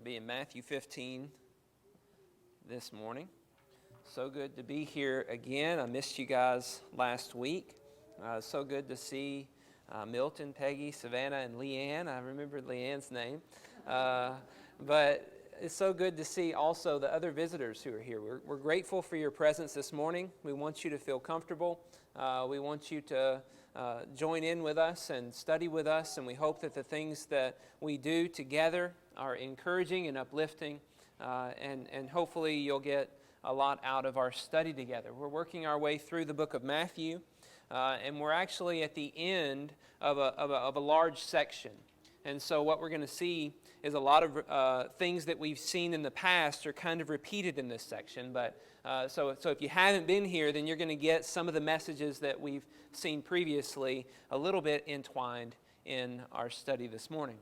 be in Matthew 15 this morning. So good to be here again. I missed you guys last week. So good to see Milton, Peggy, Savannah, and Leanne. I remembered Leanne's name. But it's so good to see also the other visitors who are here. We're grateful for your presence this morning. We want you to feel comfortable. We want you to join in with us and study with us, and we hope that the things that we do together are encouraging and uplifting, and hopefully you'll get a lot out of our study together. We're working our way through the book of Matthew, and we're actually at the end of a large section. And so what we're going to see is a lot of things that we've seen in the past are kind of repeated in this section. But so if you haven't been here, then you're going to get some of the messages that we've seen previously a little bit entwined in our study this morning.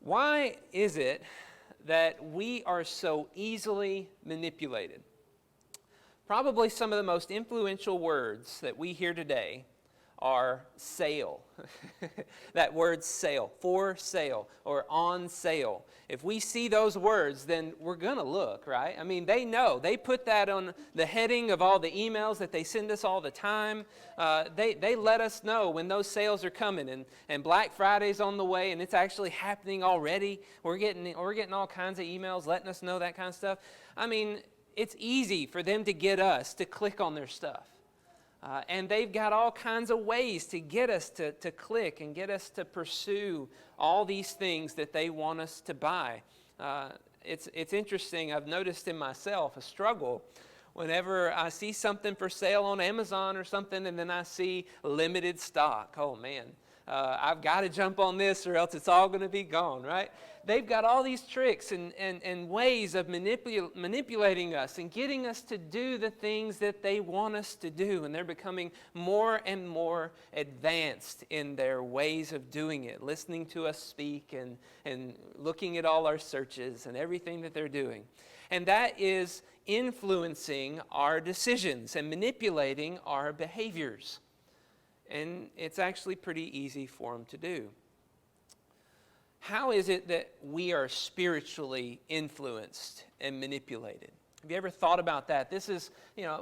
Why is it that we are so easily manipulated? Probably some of the most influential words that we hear today are sale. That word sale, for sale, or on sale. If we see those words, then we're going to look, right? I mean, they know. They put that on the heading of all the emails that they send us all the time. They let us know when those sales are coming, and Black Friday's on the way, and it's actually happening already. We're getting all kinds of emails letting us know that kind of stuff. I mean, it's easy for them to get us to click on their stuff. And they've got all kinds of ways to get us to click and get us to pursue all these things that they want us to buy. It's interesting. I've noticed in myself a struggle whenever I see something for sale on Amazon or something, and then I see limited stock. Oh, man. I've got to jump on this or else it's all going to be gone, right? They've got all these tricks and ways of manipulating us and getting us to do the things that they want us to do. And they're becoming more and more advanced in their ways of doing it, listening to us speak and looking at all our searches and everything that they're doing. And that is influencing our decisions and manipulating our behaviors. And it's actually pretty easy for them to do. How is it that we are spiritually influenced and manipulated? Have you ever thought about that? This is,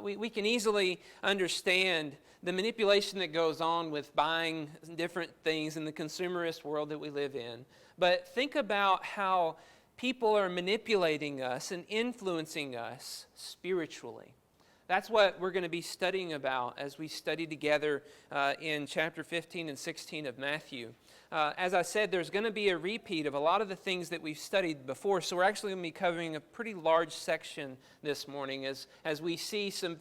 we can easily understand the manipulation that goes on with buying different things in the consumerist world that we live in. But think about how people are manipulating us and influencing us spiritually. That's what we're going to be studying about as we study together in chapter 15 and 16 of Matthew. As I said, there's going to be a repeat of a lot of the things that we've studied before, so we're actually going to be covering a pretty large section this morning as we see some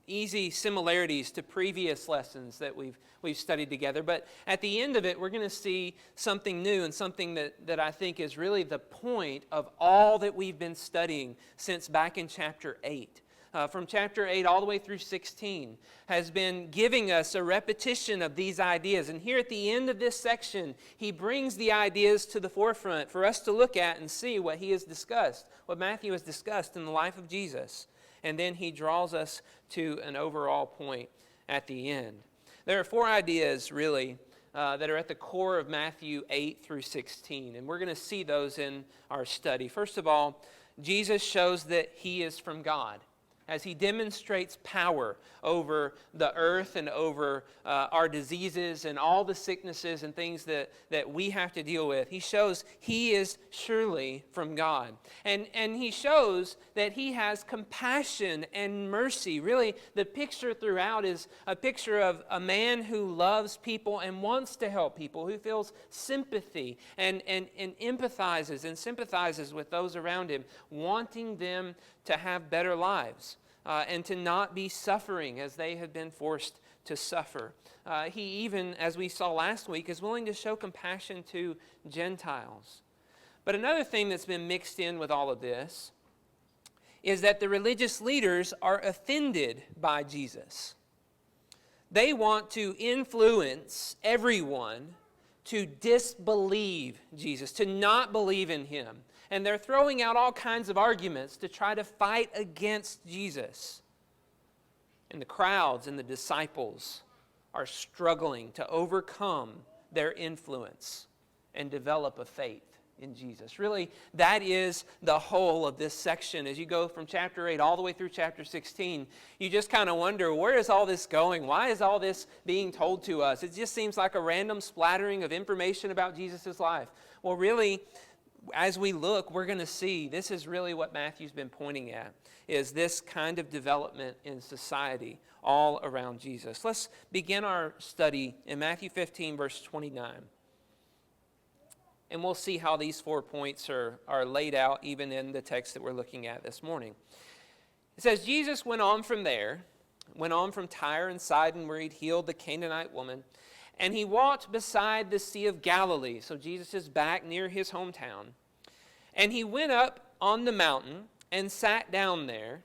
easy similarities to previous lessons that we've studied together. But at the end of it, we're going to see something new and something that I think is really the point of all that we've been studying since back in chapter 8. From chapter 8 all the way through 16, has been giving us a repetition of these ideas. And here at the end of this section, he brings the ideas to the forefront for us to look at and see what he has discussed, what Matthew has discussed in the life of Jesus. And then he draws us to an overall point at the end. There are four ideas, really, that are at the core of Matthew 8 through 16. And we're going to see those in our study. First of all, Jesus shows that he is from God, as he demonstrates power over the earth and over our diseases and all the sicknesses and things that we have to deal with. He shows he is surely from God. And he shows that he has compassion and mercy. Really, the picture throughout is a picture of a man who loves people and wants to help people, who feels sympathy and empathizes and sympathizes with those around him, wanting them to have better lives. And to not be suffering as they have been forced to suffer. He even, as we saw last week, is willing to show compassion to Gentiles. But another thing that's been mixed in with all of this is that the religious leaders are offended by Jesus. They want to influence everyone to disbelieve Jesus, to not believe in him. And they're throwing out all kinds of arguments to try to fight against Jesus. And the crowds and the disciples are struggling to overcome their influence and develop a faith in Jesus. Really, that is the whole of this section. As you go from chapter 8 all the way through chapter 16, you just kind of wonder, where is all this going? Why is all this being told to us? It just seems like a random splattering of information about Jesus' life. Well, really, as we look, we're going to see this is really what Matthew's been pointing at, is this kind of development in society all around Jesus. Let's begin our study in Matthew 15, verse 29. And we'll see how these 4 points are laid out even in the text that we're looking at this morning. It says, Jesus went on from Tyre and Sidon, where he'd healed the Canaanite woman, and he walked beside the Sea of Galilee. So Jesus is back near his hometown. And he went up on the mountain and sat down there,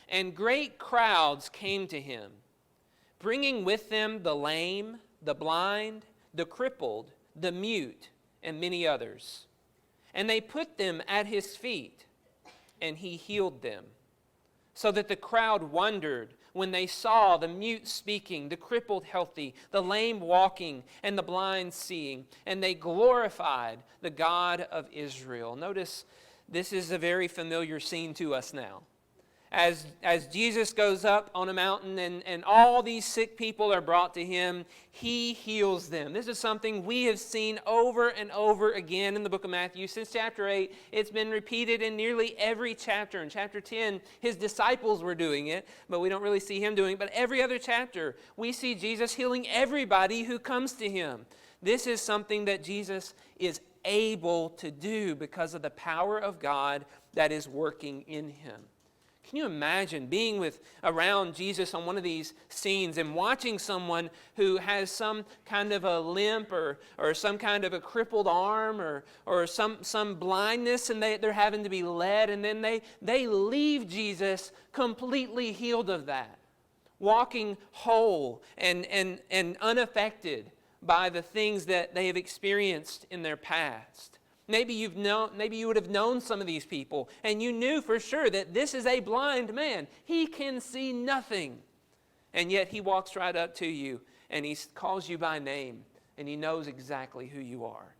and great crowds came to him, bringing with them the lame, the blind, the crippled, the mute, and many others. And they put them at his feet, and he healed them. So that the crowd wondered when they saw the mute speaking, the crippled healthy, the lame walking, and the blind seeing. And they glorified the God of Israel. Notice this is a very familiar scene to us now. As Jesus goes up on a mountain and all these sick people are brought to him, he heals them. This is something we have seen over and over again in the book of Matthew. Since chapter 8, it's been repeated in nearly every chapter. In chapter 10, his disciples were doing it, but we don't really see him doing it. But every other chapter, we see Jesus healing everybody who comes to him. This is something that Jesus is able to do because of the power of God that is working in him. Can you imagine being around Jesus on one of these scenes and watching someone who has some kind of a limp or some kind of a crippled arm or some blindness, and they're having to be led, and then they leave Jesus completely healed of that, walking whole and unaffected by the things that they have experienced in their past. Maybe you would have known some of these people, and you knew for sure that this is a blind man. He can see nothing. And yet he walks right up to you, and he calls you by name, and he knows exactly who you are.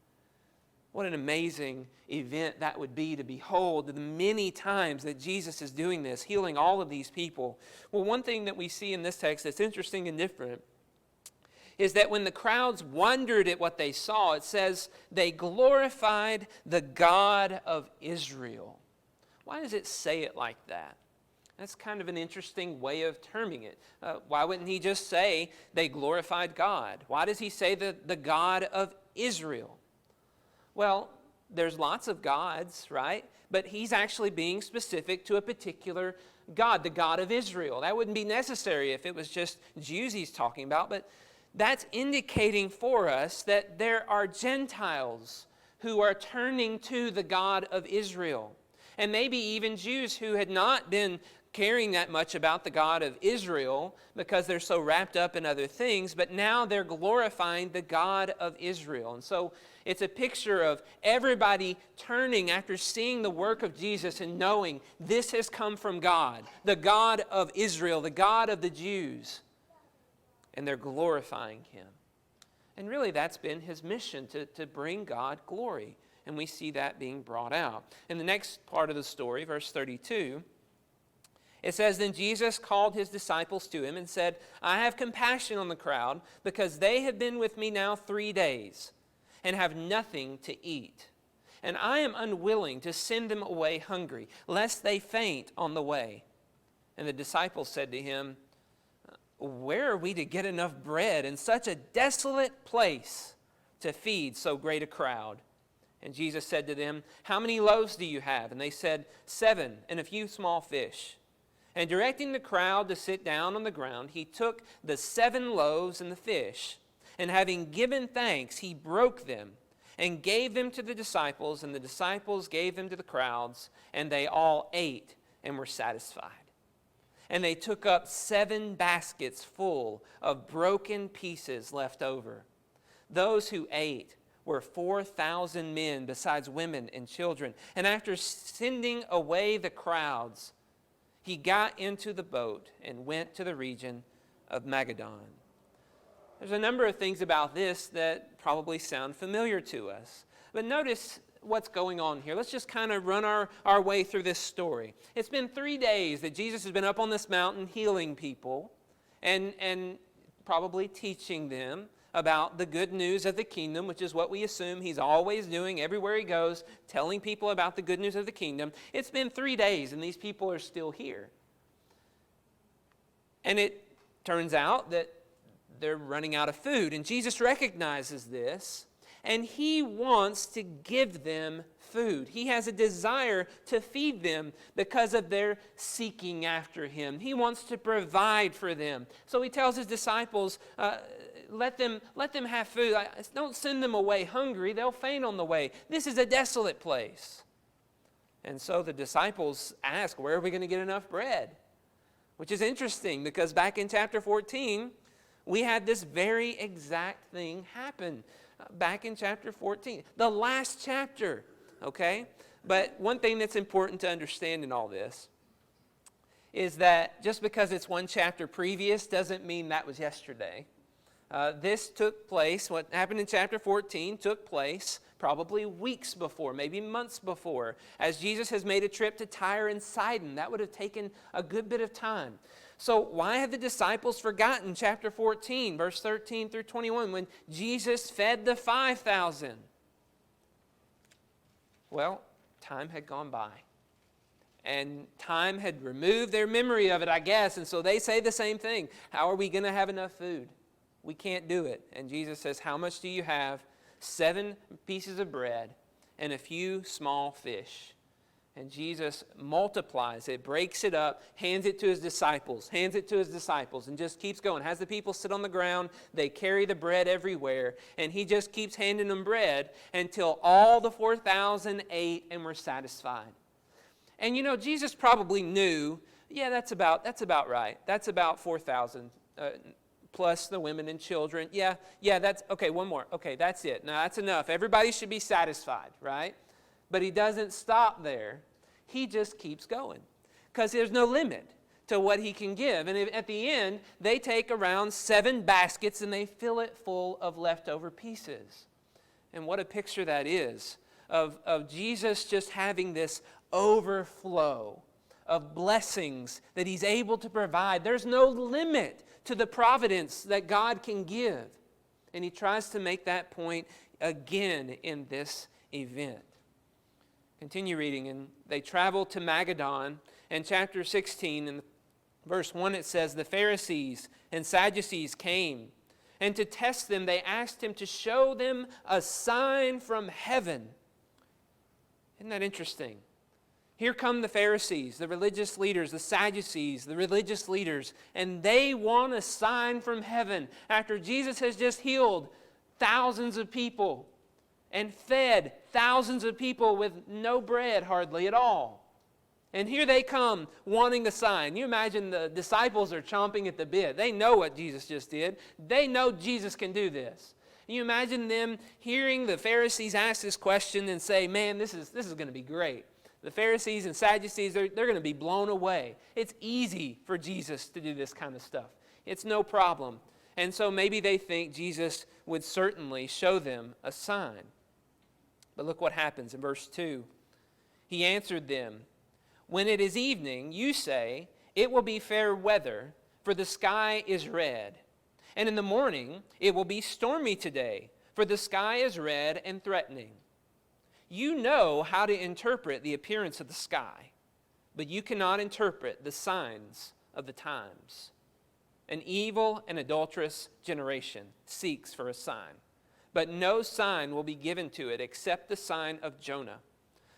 What an amazing event that would be to behold the many times that Jesus is doing this, healing all of these people. Well, one thing that we see in this text that's interesting and different is that when the crowds wondered at what they saw, it says they glorified the God of Israel. Why does it say it like that? That's kind of an interesting way of terming it. Why wouldn't he just say they glorified God? Why does he say the God of Israel? Well, there's lots of gods, right? But he's actually being specific to a particular God, the God of Israel. That wouldn't be necessary if it was just Jews he's talking about, but that's indicating for us that there are Gentiles who are turning to the God of Israel. And maybe even Jews who had not been caring that much about the God of Israel because they're so wrapped up in other things, but now they're glorifying the God of Israel. And so it's a picture of everybody turning after seeing the work of Jesus and knowing this has come from God, the God of Israel, the God of the Jews. And they're glorifying him. And really that's been his mission, to bring God glory. And we see that being brought out. In the next part of the story, verse 32, it says, Then Jesus called his disciples to him and said, I have compassion on the crowd, because they have been with me now 3 days and have nothing to eat. And I am unwilling to send them away hungry, lest they faint on the way. And the disciples said to him, Where are we to get enough bread in such a desolate place to feed so great a crowd? And Jesus said to them, How many loaves do you have? And they said, 7, and a few small fish. And directing the crowd to sit down on the ground, he took the 7 loaves and the fish, and having given thanks, he broke them and gave them to the disciples, and the disciples gave them to the crowds, and they all ate and were satisfied. And they took up 7 baskets full of broken pieces left over. Those who ate were 4,000 men, besides women and children. And after sending away the crowds, he got into the boat and went to the region of Magadan. There's a number of things about this that probably sound familiar to us. But notice what's going on here. Let's just kind of run our way through this story. It's been 3 days that Jesus has been up on this mountain healing people and probably teaching them about the good news of the kingdom, which is what we assume he's always doing everywhere he goes, telling people about the good news of the kingdom. It's been 3 days, and these people are still here. And it turns out that they're running out of food, and Jesus recognizes this, and he wants to give them food. He has a desire to feed them because of their seeking after him. He wants to provide for them. So he tells his disciples, let them have food. Don't send them away hungry. They'll faint on the way. This is a desolate place. And so the disciples ask, where are we going to get enough bread? Which is interesting because back in chapter 14, we had this very exact thing happen. Back in chapter 14, the last chapter, okay? But one thing that's important to understand in all this is that just because it's one chapter previous doesn't mean that was yesterday. This took place, what happened in chapter 14 took place probably weeks before, maybe months before, as Jesus has made a trip to Tyre and Sidon. That would have taken a good bit of time. So why have the disciples forgotten chapter 14, verse 13 through 21, when Jesus fed the 5,000? Well, time had gone by. And time had removed their memory of it, I guess. And so they say the same thing. How are we going to have enough food? We can't do it. And Jesus says, how much do you have? 7 pieces of bread and a few small fish. And Jesus multiplies it, breaks it up, hands it to his disciples, and just keeps going. Has the people sit on the ground. They carry the bread everywhere. And he just keeps handing them bread until all the 4,000 ate and were satisfied. And you know, Jesus probably knew, yeah, that's about right. That's about 4,000 plus the women and children. Yeah, that's, okay, one more. Okay, that's it. Now, that's enough. Everybody should be satisfied, right? But he doesn't stop there. He just keeps going because there's no limit to what he can give. And at the end, they take around 7 baskets and they fill it full of leftover pieces. And what a picture that is of Jesus just having this overflow of blessings that he's able to provide. There's no limit to the providence that God can give. And he tries to make that point again in this event. Continue reading, and they travel to Magadan, and chapter 16, in verse 1 it says, the Pharisees and Sadducees came, and to test them they asked him to show them a sign from heaven. Isn't that interesting? Here come the Pharisees, the religious leaders, the Sadducees, the religious leaders, and they want a sign from heaven after Jesus has just healed thousands of people and fed thousands of people with no bread hardly at all. And here they come wanting a sign. You imagine the disciples are chomping at the bit. They know what Jesus just did. They know Jesus can do this. You imagine them hearing the Pharisees ask this question and say, man, this is going to be great. The Pharisees and Sadducees, they're going to be blown away. It's easy for Jesus to do this kind of stuff. It's no problem. And so maybe they think Jesus would certainly show them a sign. But look what happens in verse 2. He answered them, when it is evening, you say, it will be fair weather, for the sky is red. And in the morning, it will be stormy today, for the sky is red and threatening. You know how to interpret the appearance of the sky, but you cannot interpret the signs of the times. An evil and adulterous generation seeks for a sign, but no sign will be given to it except the sign of Jonah.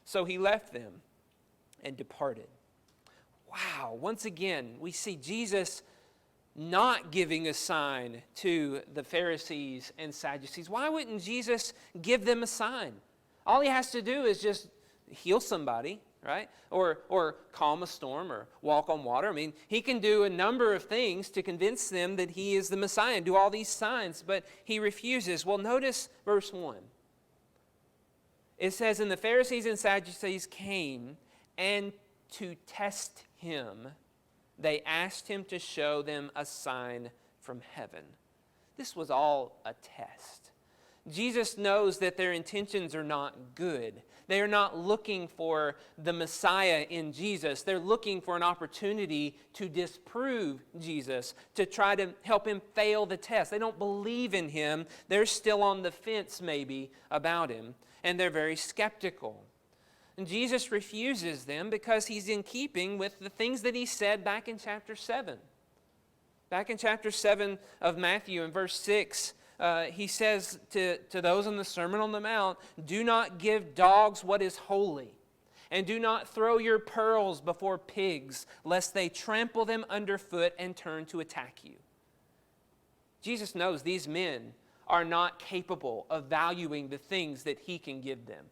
So he left them and departed. Wow, once again, we see Jesus not giving a sign to the Pharisees and Sadducees. Why wouldn't Jesus give them a sign? All he has to do is just heal somebody, right? Or calm a storm or walk on water. I mean, he can do a number of things to convince them that he is the Messiah and do all these signs, but he refuses. Well, notice verse 1. It says, and the Pharisees and Sadducees came, and to test him, they asked him to show them a sign from heaven. This was all a test. Jesus knows that their intentions are not good. They are not looking for the Messiah in Jesus. They're looking for an opportunity to disprove Jesus, to try to help him fail the test. They don't believe in him. They're still on the fence maybe about him, and they're very skeptical. And Jesus refuses them because he's in keeping with the things that he said back in chapter 7. Back in chapter 7 of Matthew in verse 6, he says to those on the Sermon on the Mount, "Do not give dogs what is holy, and do not throw your pearls before pigs, lest they trample them underfoot and turn to attack you." Jesus knows these men are not capable of valuing the things that he can give them.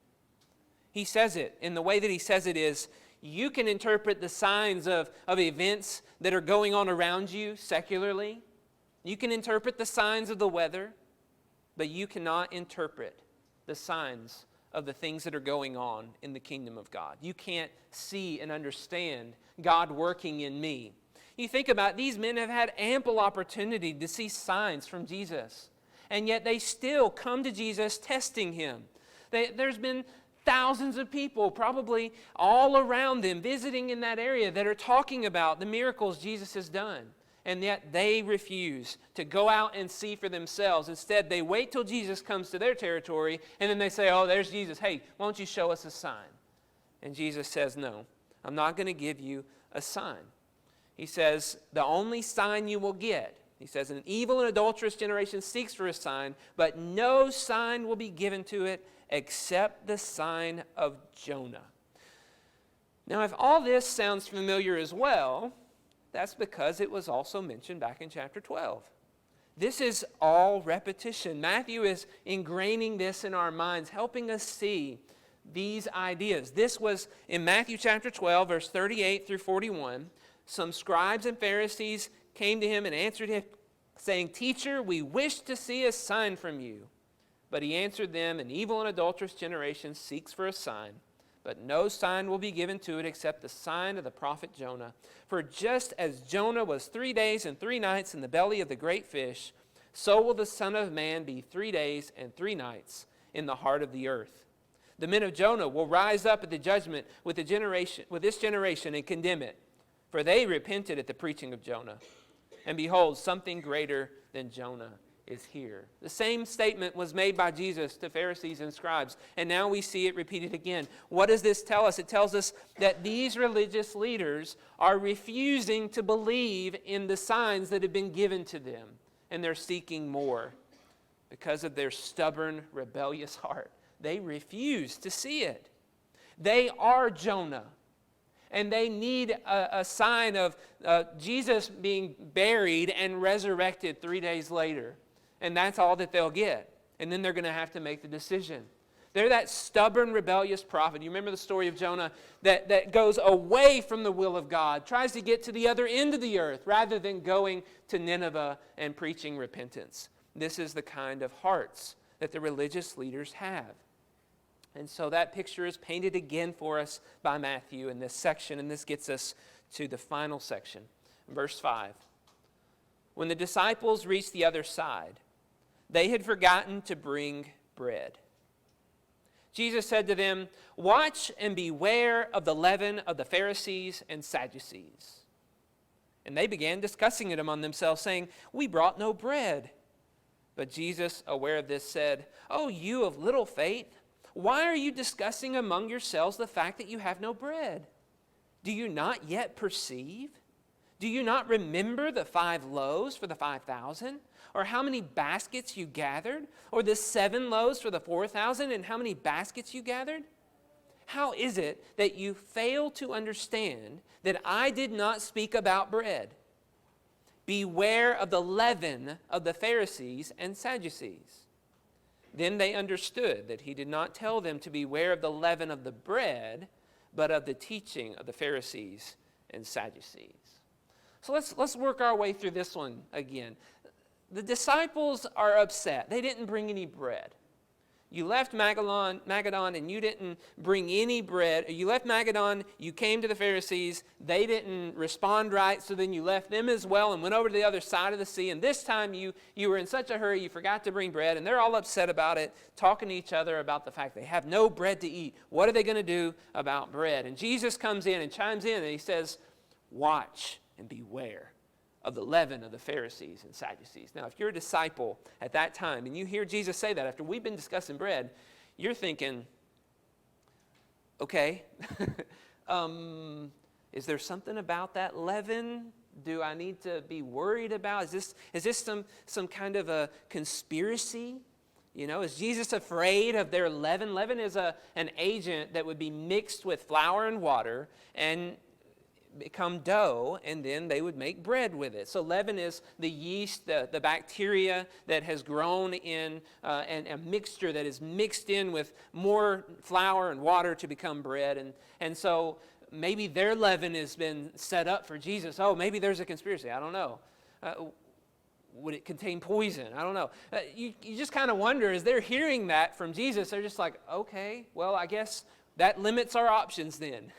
He says it, and the way that he says it is, you can interpret the signs of events that are going on around you secularly. You can interpret the signs of the weather, but you cannot interpret the signs of the things that are going on in the kingdom of God. You can't see and understand God working in me. You think about it, these men have had ample opportunity to see signs from Jesus, and yet they still come to Jesus testing him. There's been thousands of people probably all around them visiting in that area that are talking about the miracles Jesus has done. And yet they refuse to go out and see for themselves. Instead, they wait till Jesus comes to their territory, and then they say, "Oh, there's Jesus. Hey, why don't you show us a sign?" And Jesus says, "No, I'm not going to give you a sign." He says, "The only sign you will get," he says, "an evil and adulterous generation seeks for a sign, but no sign will be given to it except the sign of Jonah." Now, if all this sounds familiar as well, that's because it was also mentioned back in chapter 12. This is all repetition. Matthew is ingraining this in our minds, helping us see these ideas. This was in Matthew chapter 12, verse 38 through 41. Some scribes and Pharisees came to him and answered him, saying, "Teacher, we wish to see a sign from you." But he answered them, "An evil and adulterous generation seeks for a sign, but no sign will be given to it except the sign of the prophet Jonah. For just as Jonah was 3 days and 3 nights in the belly of the great fish, so will the Son of Man be 3 days and 3 nights in the heart of the earth. The men of Jonah will rise up at the judgment with this generation and condemn it, for they repented at the preaching of Jonah. And behold, something greater than Jonah is here." The same statement was made by Jesus to Pharisees and scribes, and now we see it repeated again. What does this tell us? It tells us that these religious leaders are refusing to believe in the signs that have been given to them, and they're seeking more because of their stubborn, rebellious heart. They refuse to see it. They are Jonah, and they need a sign of Jesus being buried and resurrected 3 days later. And that's all that they'll get. And then they're going to have to make the decision. They're that stubborn, rebellious prophet. You remember the story of Jonah that goes away from the will of God, tries to get to the other end of the earth rather than going to Nineveh and preaching repentance. This is the kind of hearts that the religious leaders have. And so that picture is painted again for us by Matthew in this section, and this gets us to the final section. Verse 5. When the disciples reached the other side, they had forgotten to bring bread. Jesus said to them, "Watch and beware of the leaven of the Pharisees and Sadducees." And they began discussing it among themselves, saying, "We brought no bread." But Jesus, aware of this, said, "Oh, you of little faith, why are you discussing among yourselves the fact that you have no bread? Do you not yet perceive? Do you not remember the 5 loaves for the 5,000? Or how many baskets you gathered? Or the 7 loaves for the 4,000 and how many baskets you gathered? How is it that you fail to understand that I did not speak about bread? Beware of the leaven of the Pharisees and Sadducees." Then they understood that he did not tell them to beware of the leaven of the bread, but of the teaching of the Pharisees and Sadducees. So let's work our way through this one again. The disciples are upset. They didn't bring any bread. You left Magadan and you didn't bring any bread. You left Magadan, you came to the Pharisees. They didn't respond right, so then you left them as well and went over to the other side of the sea. And this time you were in such a hurry, you forgot to bring bread. And they're all upset about it, talking to each other about the fact they have no bread to eat. What are they going to do about bread? And Jesus comes in and chimes in and he says, watch and beware of the leaven of the Pharisees and Sadducees. Now, if you're a disciple at that time and you hear Jesus say that after we've been discussing bread, you're thinking, okay, is there something about that leaven? Do I need to be worried about? Is this some kind of a conspiracy? You know, is Jesus afraid of their leaven? Leaven is an agent that would be mixed with flour and water and become dough, and then they would make bread with it. So leaven is the yeast, the bacteria that has grown in and a mixture that is mixed in with more flour and water to become bread. And so maybe their leaven has been set up for Jesus. Oh, maybe there's a conspiracy. I don't know. Would it contain poison? I don't know. You just kind of wonder, as they're hearing that from Jesus, they're just like, okay, well, I guess that limits our options then.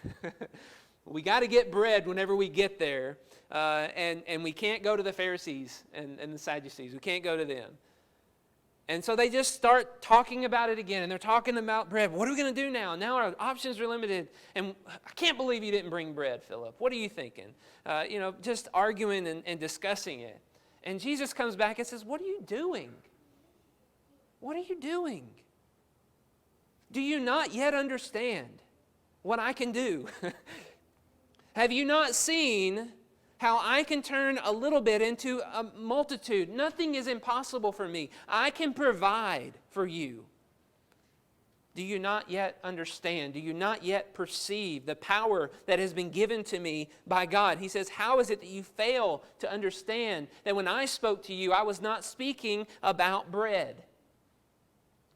We got to get bread whenever we get there, and we can't go to the Pharisees and the Sadducees. We can't go to them. And so they just start talking about it again, and they're talking about bread. What are we going to do now? Now our options are limited, and I can't believe you didn't bring bread, Philip. What are you thinking? Just arguing and discussing it. And Jesus comes back and says, what are you doing? What are you doing? Do you not yet understand what I can do? Have you not seen how I can turn a little bit into a multitude? Nothing is impossible for me. I can provide for you. Do you not yet understand? Do you not yet perceive the power that has been given to me by God? He says, how is it that you fail to understand that when I spoke to you, I was not speaking about bread?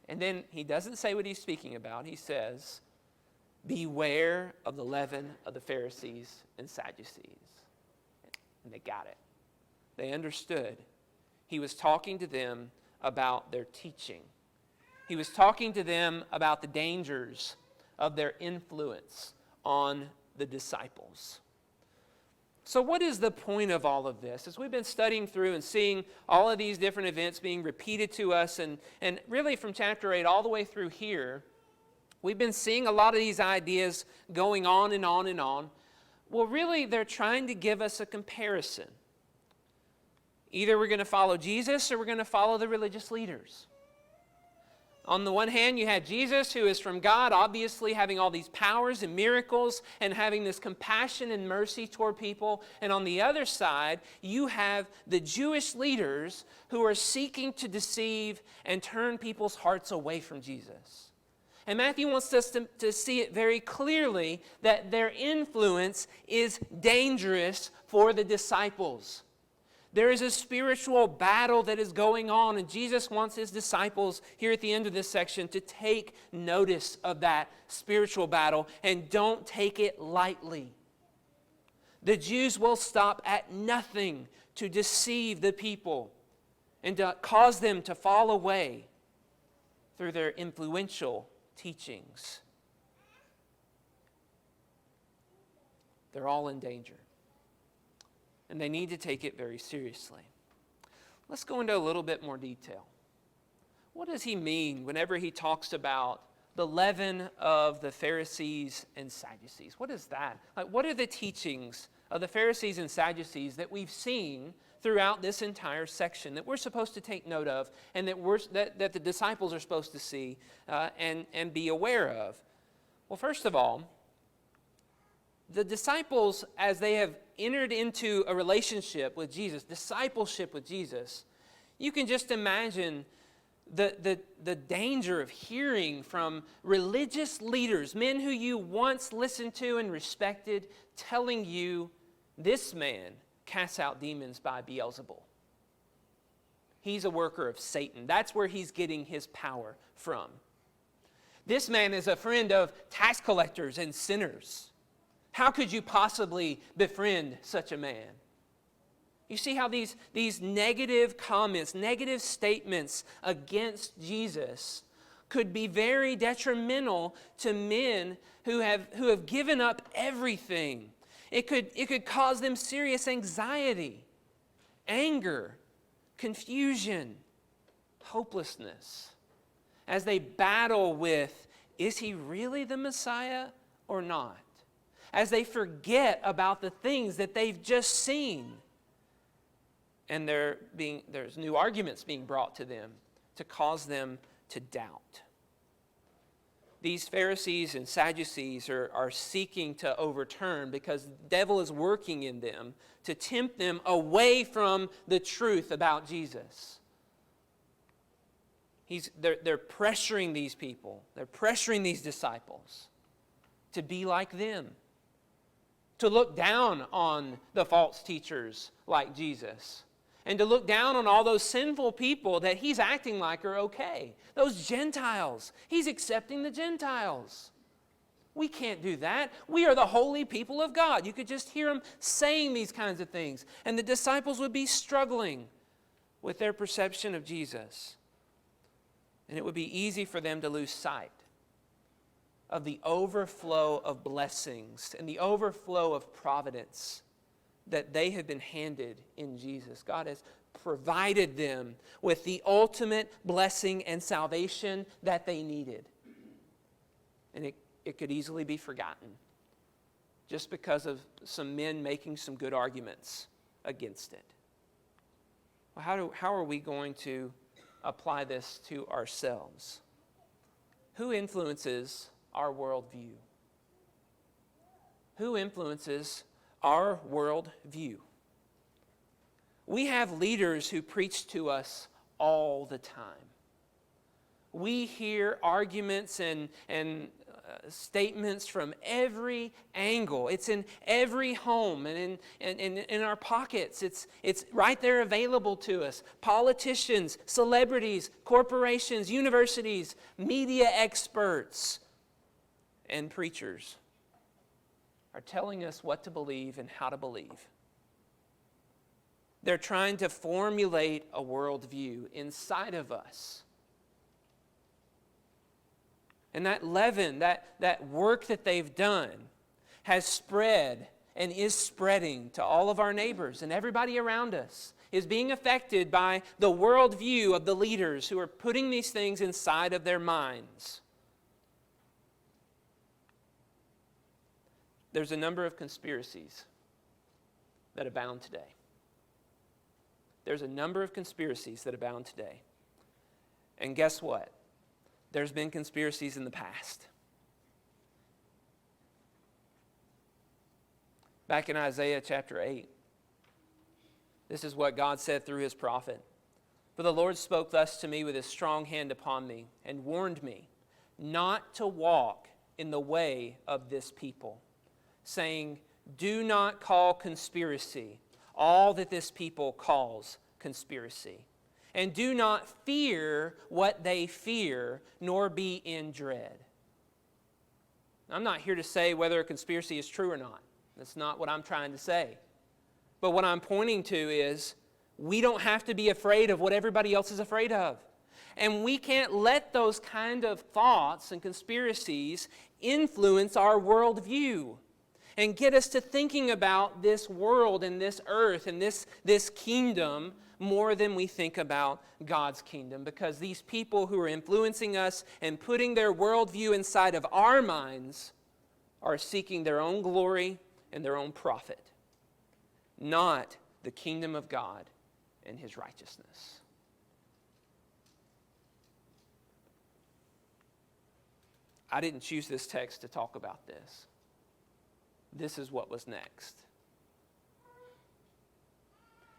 And then he doesn't say what he's speaking about. He says, beware of the leaven of the Pharisees and Sadducees. And they got it. They understood. He was talking to them about their teaching. He was talking to them about the dangers of their influence on the disciples. So what is the point of all of this? As we've been studying through and seeing all of these different events being repeated to us, and really from chapter 8 all the way through here, we've been seeing a lot of these ideas going on and on and on. Well, really, they're trying to give us a comparison. Either we're going to follow Jesus or we're going to follow the religious leaders. On the one hand, you had Jesus, who is from God, obviously having all these powers and miracles and having this compassion and mercy toward people. And on the other side, you have the Jewish leaders who are seeking to deceive and turn people's hearts away from Jesus. And Matthew wants us to see it very clearly that their influence is dangerous for the disciples. There is a spiritual battle that is going on, and Jesus wants his disciples here at the end of this section to take notice of that spiritual battle and don't take it lightly. The Jews will stop at nothing to deceive the people and to cause them to fall away through their influential teachings. They're all in danger. And they need to take it very seriously. Let's go into a little bit more detail. What does he mean whenever he talks about the leaven of the Pharisees and Sadducees? What is that? What are the teachings of the Pharisees and Sadducees that we've seen throughout this entire section that we're supposed to take note of and that the disciples are supposed to see and be aware of? Well, first of all, the disciples, as they have entered into a relationship with Jesus, discipleship with Jesus, you can just imagine the danger of hearing from religious leaders, men who you once listened to and respected, telling you, this man casts out demons by Beelzebul. He's a worker of Satan. That's where he's getting his power from. This man is a friend of tax collectors and sinners. How could you possibly befriend such a man? You see how these negative comments, negative statements against Jesus could be very detrimental to men who have given up everything. It could cause them serious anxiety, anger, confusion, hopelessness, as they battle with, is he really the Messiah or not? As they forget about the things that they've just seen. And there's new arguments being brought to them to cause them to doubt. These Pharisees and Sadducees are seeking to overturn because the devil is working in them to tempt them away from the truth about Jesus. They're pressuring these people. They're pressuring these disciples to be like them. To look down on the false teachers like Jesus. And to look down on all those sinful people that he's acting like are okay. Those Gentiles. He's accepting the Gentiles. We can't do that. We are the holy people of God. You could just hear them saying these kinds of things. And the disciples would be struggling with their perception of Jesus. And it would be easy for them to lose sight of the overflow of blessings and the overflow of providence that they have been handed in Jesus. God has provided them with the ultimate blessing and salvation that they needed. And it could easily be forgotten just because of some men making some good arguments against it. Well, how are we going to apply this to ourselves? Who influences our worldview? Who influences our worldview? We have leaders who preach to us all the time. We hear arguments and statements from every angle. It's in every home and in our pockets. It's right there available to us. Politicians, celebrities, corporations, universities, media experts, and preachers are telling us what to believe and how to believe. They're trying to formulate a worldview inside of us. And that leaven, that work that they've done has spread and is spreading to all of our neighbors, and everybody around us is being affected by the worldview of the leaders who are putting these things inside of their minds. There's a number of conspiracies that abound today. There's a number of conspiracies that abound today. And guess what? There's been conspiracies in the past. Back in Isaiah chapter 8, this is what God said through his prophet. For the Lord spoke thus to me with his strong hand upon me and warned me not to walk in the way of this people, saying, do not call conspiracy all that this people calls conspiracy. And do not fear what they fear, nor be in dread. I'm not here to say whether a conspiracy is true or not. That's not what I'm trying to say. But what I'm pointing to is we don't have to be afraid of what everybody else is afraid of. And we can't let those kind of thoughts and conspiracies influence our worldview and get us to thinking about this world and this earth and this kingdom more than we think about God's kingdom. Because these people who are influencing us and putting their worldview inside of our minds are seeking their own glory and their own profit, not the kingdom of God and his righteousness. I didn't choose this text to talk about this. This is what was next.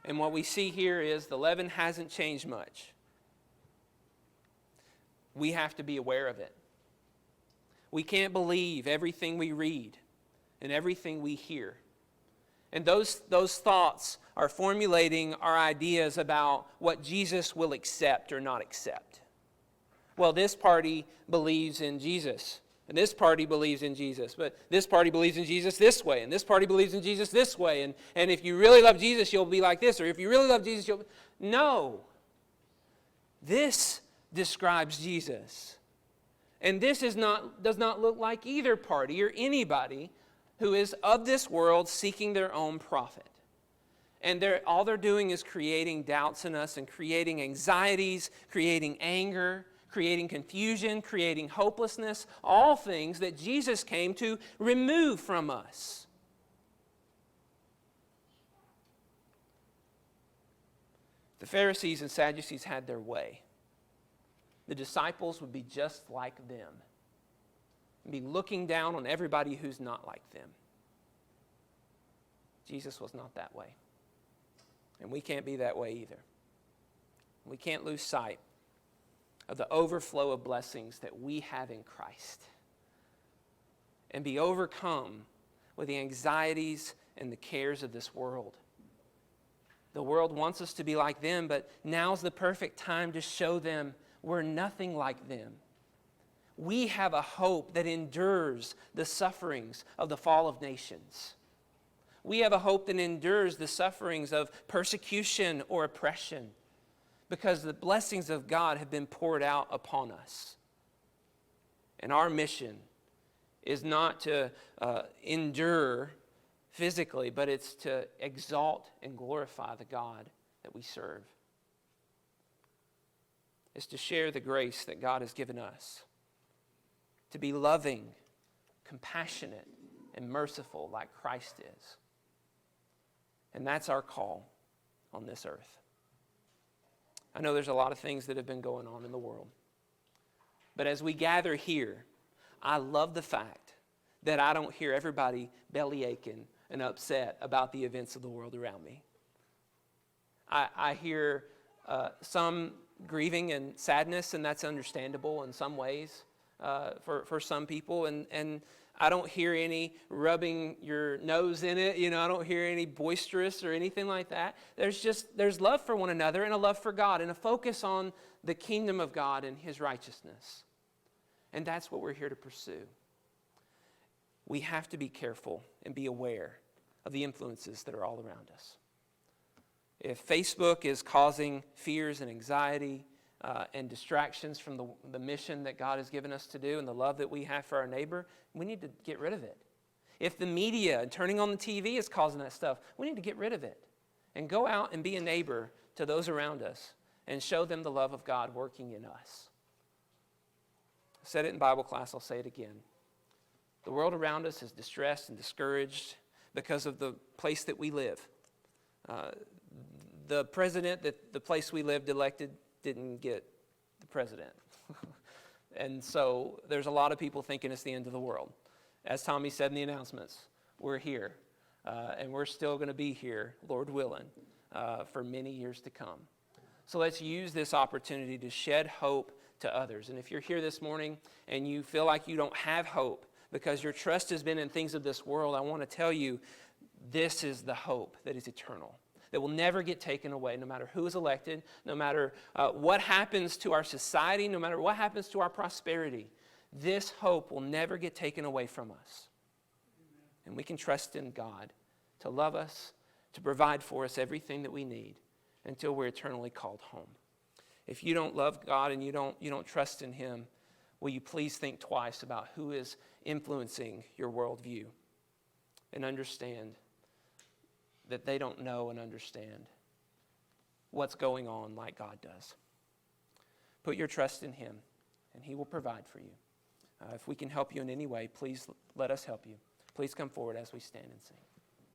And what we see here is the leaven hasn't changed much. We have to be aware of it. We can't believe everything we read and everything we hear. And those thoughts are formulating our ideas about what Jesus will accept or not accept. Well, this party believes in Jesus, and this party believes in Jesus, but this party believes in Jesus this way, and this party believes in Jesus this way, and if you really love Jesus, you'll be like this, or if you really love Jesus, you'll... No. This describes Jesus. And this does not look like either party or anybody who is of this world seeking their own profit. And all they're doing is creating doubts in us and creating anxieties, creating anger, creating confusion, creating hopelessness, all things that Jesus came to remove from us. The Pharisees and Sadducees had their way. The disciples would be just like them, and be looking down on everybody who's not like them. Jesus was not that way. And we can't be that way either. We can't lose sight of the overflow of blessings that we have in Christ and be overcome with the anxieties and the cares of this world. The world wants us to be like them, but now's the perfect time to show them we're nothing like them. We have a hope that endures the sufferings of the fall of nations. We have a hope that endures the sufferings of persecution or oppression, because the blessings of God have been poured out upon us. And our mission is not to endure physically, but it's to exalt and glorify the God that we serve. It's to share the grace that God has given us, to be loving, compassionate, and merciful like Christ is. And that's our call on this earth. I know there's a lot of things that have been going on in the world. But as we gather here, I love the fact that I don't hear everybody belly aching and upset about the events of the world around me. I hear some grieving and sadness, and that's understandable in some ways for some people. And I don't hear any rubbing your nose in it. I don't hear any boisterous or anything like that. There's love for one another and a love for God and a focus on the kingdom of God and His righteousness. And that's what we're here to pursue. We have to be careful and be aware of the influences that are all around us. If Facebook is causing fears and anxiety and distractions from the mission that God has given us to do and the love that we have for our neighbor, we need to get rid of it. If the media and turning on the TV is causing that stuff, we need to get rid of it and go out and be a neighbor to those around us and show them the love of God working in us. I said it in Bible class, I'll say it again. The world around us is distressed and discouraged because of the place that we live. The president that the place we lived elected didn't get the president. And so there's a lot of people thinking it's the end of the world. As Tommy said in the announcements, we're here. And we're still going to be here, Lord willing, for many years to come. So let's use this opportunity to shed hope to others. And if you're here this morning and you feel like you don't have hope because your trust has been in things of this world, I want to tell you this is the hope that is eternal, that will never get taken away, no matter who is elected, no matter what happens to our society, no matter what happens to our prosperity. This hope will never get taken away from us. And we can trust in God to love us, to provide for us everything that we need until we're eternally called home. If you don't love God and you don't trust in Him, will you please think twice about who is influencing your worldview and understand that they don't know and understand what's going on like God does. Put your trust in Him, and He will provide for you. If we can help you in any way, please let us help you. Please come forward as we stand and sing.